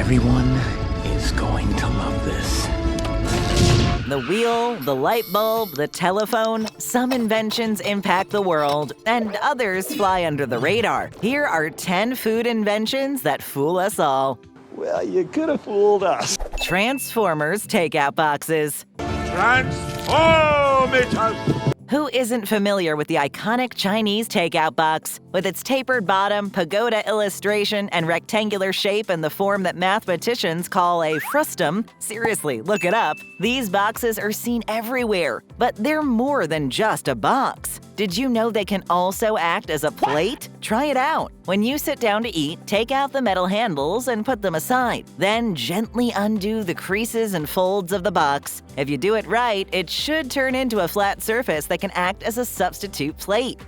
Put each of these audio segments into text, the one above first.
Everyone is going to love this. The wheel, the light bulb, the telephone, some inventions impact the world, and others fly under the radar. Here are 10 food inventions that fool us all. Well, you could have fooled us. Transformers takeout boxes. Transformators! Who isn't familiar with the iconic Chinese takeout box? With its tapered bottom, pagoda illustration, and rectangular shape in the form that mathematicians call a frustum, seriously, look it up, these boxes are seen everywhere. But they're more than just a box. Did you know they can also act as a plate? Try it out. When you sit down to eat, take out the metal handles and put them aside. Then gently undo the creases and folds of the box. If you do it right, it should turn into a flat surface that can act as a substitute plate.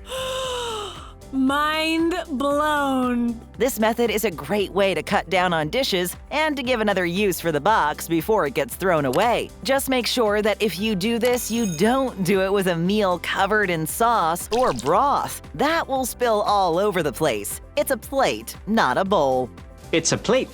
Mind blown. This method is a great way to cut down on dishes and to give another use for the box before it gets thrown away. Just make sure that if you do this, you don't do it with a meal covered in sauce or broth. That will spill all over the place. It's a plate, not a bowl. It's a plate.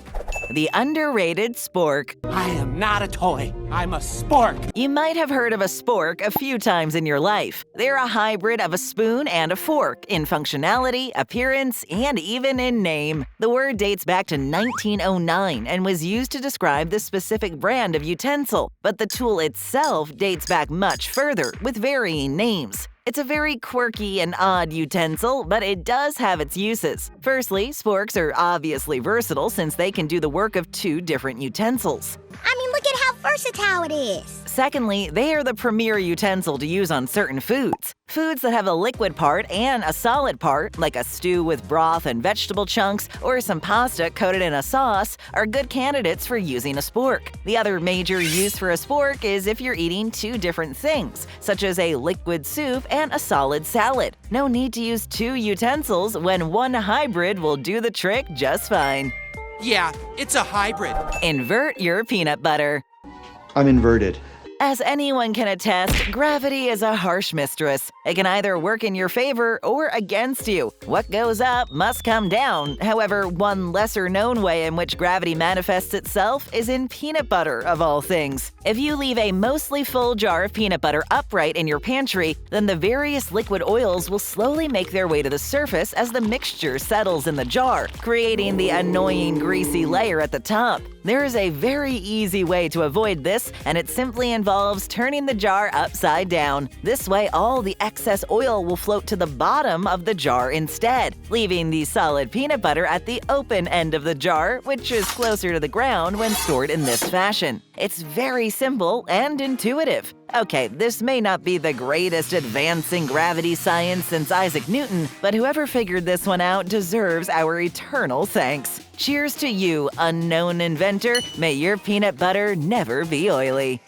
The underrated spork. I am not a toy. I'm a spork. You might have heard of a spork a few times in your life. They're a hybrid of a spoon and a fork in functionality, appearance, and even in name. The word dates back to 1909 and was used to describe the specific brand of utensil, but the tool itself dates back much further with varying names. It's a very quirky and odd utensil, but it does have its uses. Firstly, sporks are obviously versatile since they can do the work of 2 different utensils. I mean, look at how versatile it is. Secondly, they are the premier utensil to use on certain foods. Foods that have a liquid part and a solid part, like a stew with broth and vegetable chunks or some pasta coated in a sauce, are good candidates for using a spork. The other major use for a spork is if you're eating 2 different things, such as a liquid soup and a solid salad. No need to use 2 utensils when one hybrid will do the trick just fine. Yeah, it's a hybrid. Invert your peanut butter. I'm inverted. As anyone can attest, gravity is a harsh mistress. It can either work in your favor or against you. What goes up must come down. However, one lesser-known way in which gravity manifests itself is in peanut butter, of all things. If you leave a mostly full jar of peanut butter upright in your pantry, then the various liquid oils will slowly make their way to the surface as the mixture settles in the jar, creating the annoying greasy layer at the top. There is a very easy way to avoid this, and it simply involves turning the jar upside down. This way, all the excess oil will float to the bottom of the jar instead, leaving the solid peanut butter at the open end of the jar, which is closer to the ground when stored in this fashion. It's very simple and intuitive. Okay, this may not be the greatest advance in gravity science since Isaac Newton, but whoever figured this one out deserves our eternal thanks. Cheers to you, unknown inventor. May your peanut butter never be oily.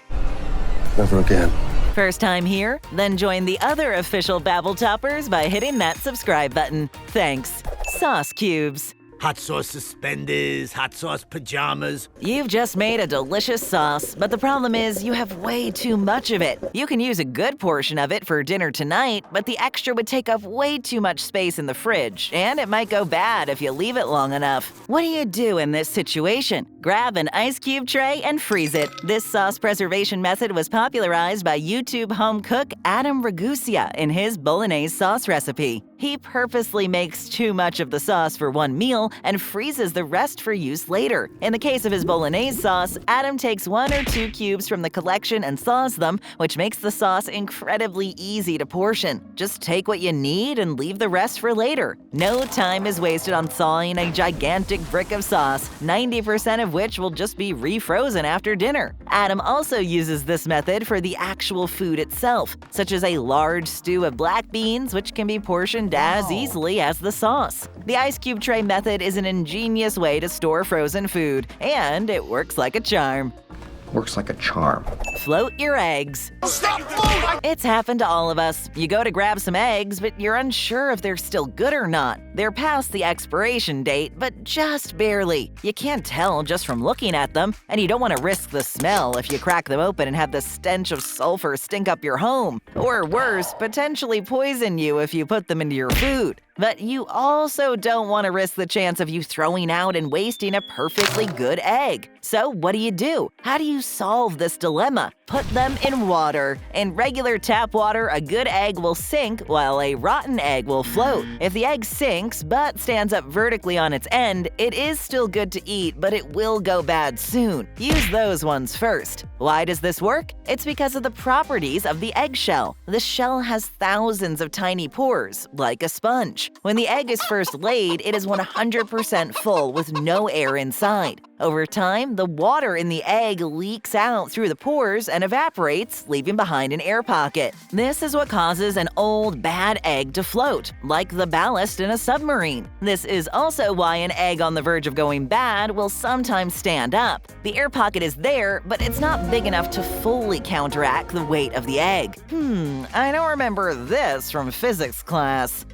Never again. First time here? Then join the other official BabbleToppers by hitting that subscribe button. Thanks. Sauce cubes. Hot sauce suspenders, hot sauce pajamas. You've just made a delicious sauce, but the problem is you have way too much of it. You can use a good portion of it for dinner tonight, but the extra would take up way too much space in the fridge, and it might go bad if you leave it long enough. What do you do in this situation? Grab an ice cube tray and freeze it. This sauce preservation method was popularized by YouTube home cook Adam Ragusa in his bolognese sauce recipe. He purposely makes too much of the sauce for one meal and freezes the rest for use later. In the case of his bolognese sauce, Adam takes 1 or 2 cubes from the collection and thaws them, which makes the sauce incredibly easy to portion. Just take what you need and leave the rest for later. No time is wasted on thawing a gigantic brick of sauce, 90% of which will just be refrozen after dinner. Adam also uses this method for the actual food itself, such as a large stew of black beans, which can be portioned as easily as the sauce. The ice cube tray method is an ingenious way to store frozen food, and it works like a charm. Works like a charm. Float your eggs. Stop moving! It's happened to all of us. You go to grab some eggs, but you're unsure if they're still good or not. They're past the expiration date, but just barely. You can't tell just from looking at them, and you don't want to risk the smell if you crack them open and have the stench of sulfur stink up your home. Or worse, potentially poison you if you put them into your food. But you also don't want to risk the chance of you throwing out and wasting a perfectly good egg. So what do? How do you solve this dilemma? Put them in water. In regular tap water, a good egg will sink while a rotten egg will float. If the egg sinks but stands up vertically on its end, it is still good to eat, but it will go bad soon. Use those ones first. Why does this work? It's because of the properties of the eggshell. The shell has thousands of tiny pores, like a sponge. When the egg is first laid, it is 100% full with no air inside. Over time, the water in the egg leaks out through the pores and evaporates, leaving behind an air pocket. This is what causes an old, bad egg to float, like the ballast in a submarine. This is also why an egg on the verge of going bad will sometimes stand up. The air pocket is there, but it's not big enough to fully counteract the weight of the egg. I don't remember this from physics class.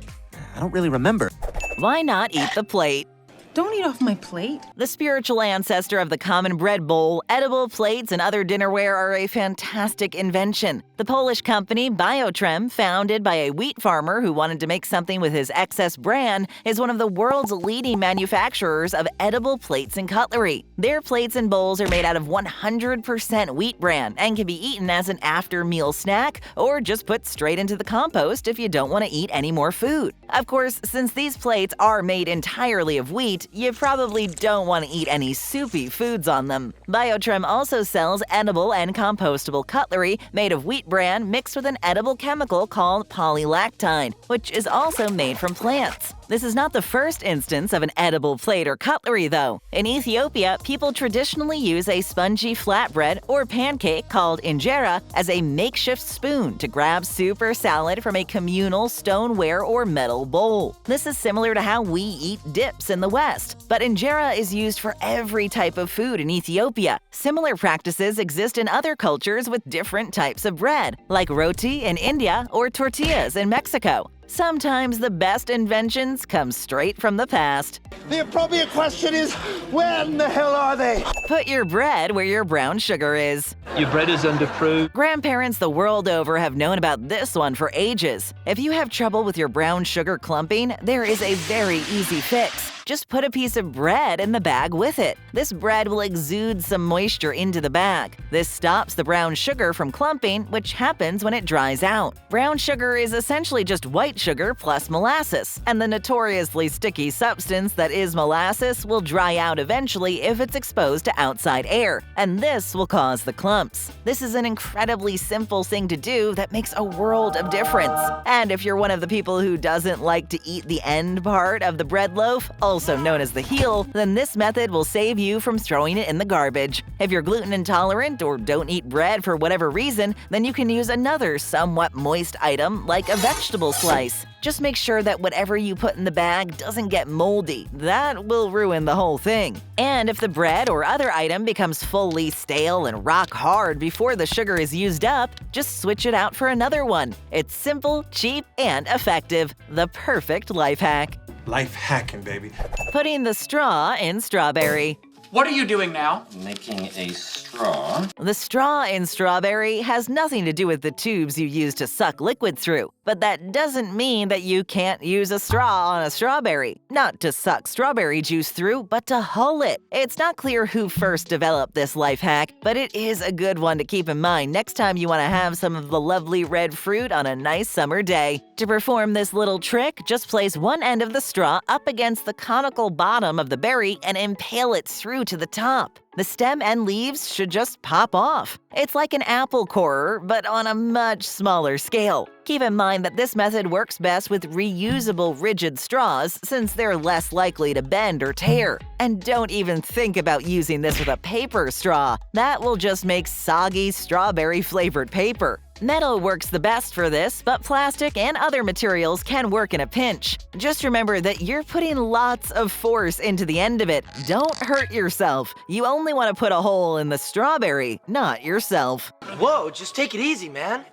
I don't really remember. Why not eat the plate? Don't eat off my plate. The spiritual ancestor of the common bread bowl, edible plates and other dinnerware are a fantastic invention. The Polish company Biotrem, founded by a wheat farmer who wanted to make something with his excess bran, is one of the world's leading manufacturers of edible plates and cutlery. Their plates and bowls are made out of 100% wheat bran and can be eaten as an after-meal snack or just put straight into the compost if you don't want to eat any more food. Of course, since these plates are made entirely of wheat, you probably don't want to eat any soupy foods on them. Biotrem also sells edible and compostable cutlery made of wheat bran mixed with an edible chemical called polylactide, which is also made from plants. This is not the first instance of an edible plate or cutlery, though. In Ethiopia, people traditionally use a spongy flatbread or pancake called injera as a makeshift spoon to grab soup or salad from a communal stoneware or metal bowl. This is similar to how we eat dips in the West, but injera is used for every type of food in Ethiopia. Similar practices exist in other cultures with different types of bread, like roti in India or tortillas in Mexico. Sometimes the best inventions come straight from the past. The appropriate question is, where in the hell are they? Put your bread where your brown sugar is. Your bread is underproofed. Grandparents the world over have known about this one for ages. If you have trouble with your brown sugar clumping, there is a very easy fix. Just put a piece of bread in the bag with it. This bread will exude some moisture into the bag. This stops the brown sugar from clumping, which happens when it dries out. Brown sugar is essentially just white sugar plus molasses, and the notoriously sticky substance that is molasses will dry out eventually if it's exposed to outside air, and this will cause the clumps. This is an incredibly simple thing to do that makes a world of difference. And if you're one of the people who doesn't like to eat the end part of the bread loaf, also known as the heel, then this method will save you from throwing it in the garbage. If you're gluten intolerant or don't eat bread for whatever reason, then you can use another somewhat moist item like a vegetable slice. Just make sure that whatever you put in the bag doesn't get moldy. That will ruin the whole thing. And if the bread or other item becomes fully stale and rock hard before the sugar is used up, just switch it out for another one. It's simple, cheap, and effective. The perfect life hack. Life hacking, baby. Putting the straw in strawberry. What are you doing now? Making a straw. The straw in strawberry has nothing to do with the tubes you use to suck liquid through, but that doesn't mean that you can't use a straw on a strawberry. Not to suck strawberry juice through, but to hull it. It's not clear who first developed this life hack, but it is a good one to keep in mind next time you want to have some of the lovely red fruit on a nice summer day. To perform this little trick, just place one end of the straw up against the conical bottom of the berry and impale it through to the top. The stem and leaves should just pop off. It's like an apple corer, but on a much smaller scale. Keep in mind that this method works best with reusable rigid straws since they're less likely to bend or tear. And don't even think about using this with a paper straw. That will just make soggy strawberry-flavored paper. Metal works the best for this, but plastic and other materials can work in a pinch. Just remember that you're putting lots of force into the end of it. Don't hurt yourself. You only want to put a hole in the strawberry, not yourself. Whoa, just take it easy, man.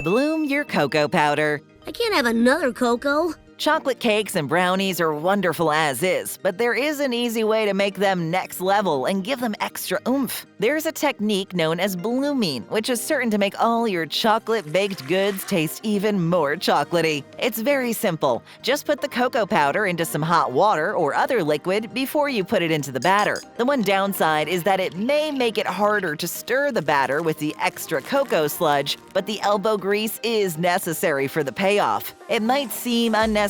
Bloom your cocoa powder. I can't have another cocoa. Chocolate cakes and brownies are wonderful as is, but there is an easy way to make them next level and give them extra oomph. There's a technique known as blooming, which is certain to make all your chocolate baked goods taste even more chocolatey. It's very simple. Just put the cocoa powder into some hot water or other liquid before you put it into the batter. The one downside is that it may make it harder to stir the batter with the extra cocoa sludge, but the elbow grease is necessary for the payoff. It might seem unnecessary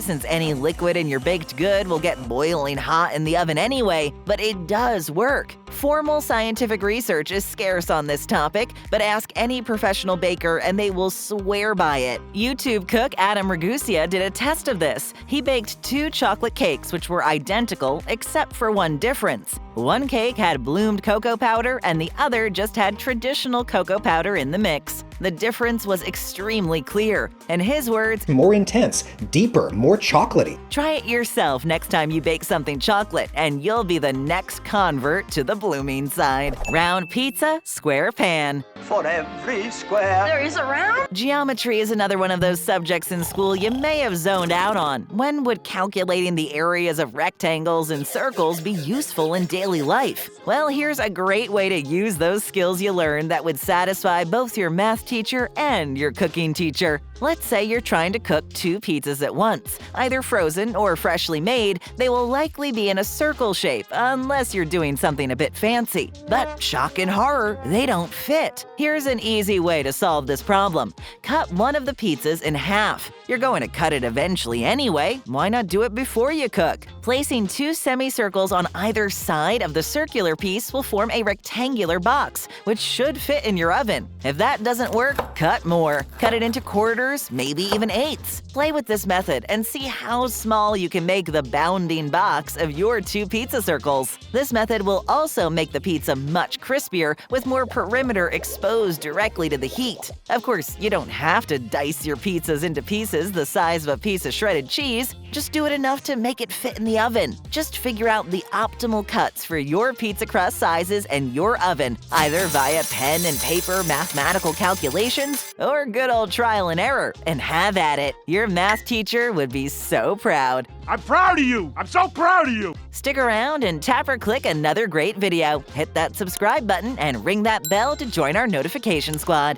since any liquid in your baked good will get boiling hot in the oven anyway, but it does work. Formal scientific research is scarce on this topic, but ask any professional baker and they will swear by it. YouTube cook Adam Ragusa did a test of this. He baked 2 chocolate cakes which were identical except for one difference. One cake had bloomed cocoa powder and the other just had traditional cocoa powder in the mix. The difference was extremely clear. In his words, more intense, deeper, more chocolatey. Try it yourself next time you bake something chocolate, and you'll be the next convert to the blooming side. Round pizza, square pan. For every square. There is a round? Geometry is another one of those subjects in school you may have zoned out on. When would calculating the areas of rectangles and circles be useful in daily life? Well, here's a great way to use those skills you learned that would satisfy both your math teacher and your cooking teacher. Let's say you're trying to cook 2 pizzas at once. Either frozen or freshly made, they will likely be in a circle shape unless you're doing something a bit fancy. But shock and horror, they don't fit. Here's an easy way to solve this problem. Cut one of the pizzas in half. You're going to cut it eventually anyway. Why not do it before you cook? Placing 2 semicircles on either side of the circular piece will form a rectangular box, which should fit in your oven. If that doesn't work, cut more. Cut it into quarters, maybe even eighths. Play with this method and see how small you can make the bounding box of your 2 pizza circles. This method will also make the pizza much crispier with more perimeter exposed directly to the heat. Of course, you don't have to dice your pizzas into pieces the size of a piece of shredded cheese. Just do it enough to make it fit in the oven. Just figure out the optimal cuts for your pizza crust sizes and your oven, either via pen and paper mathematical calculations or good old trial and error, and have at it. Your math teacher would be so proud. I'm proud of you. I'm so proud of you. Stick around and tap or click another great video. Hit that subscribe button and ring that bell to join our notification squad.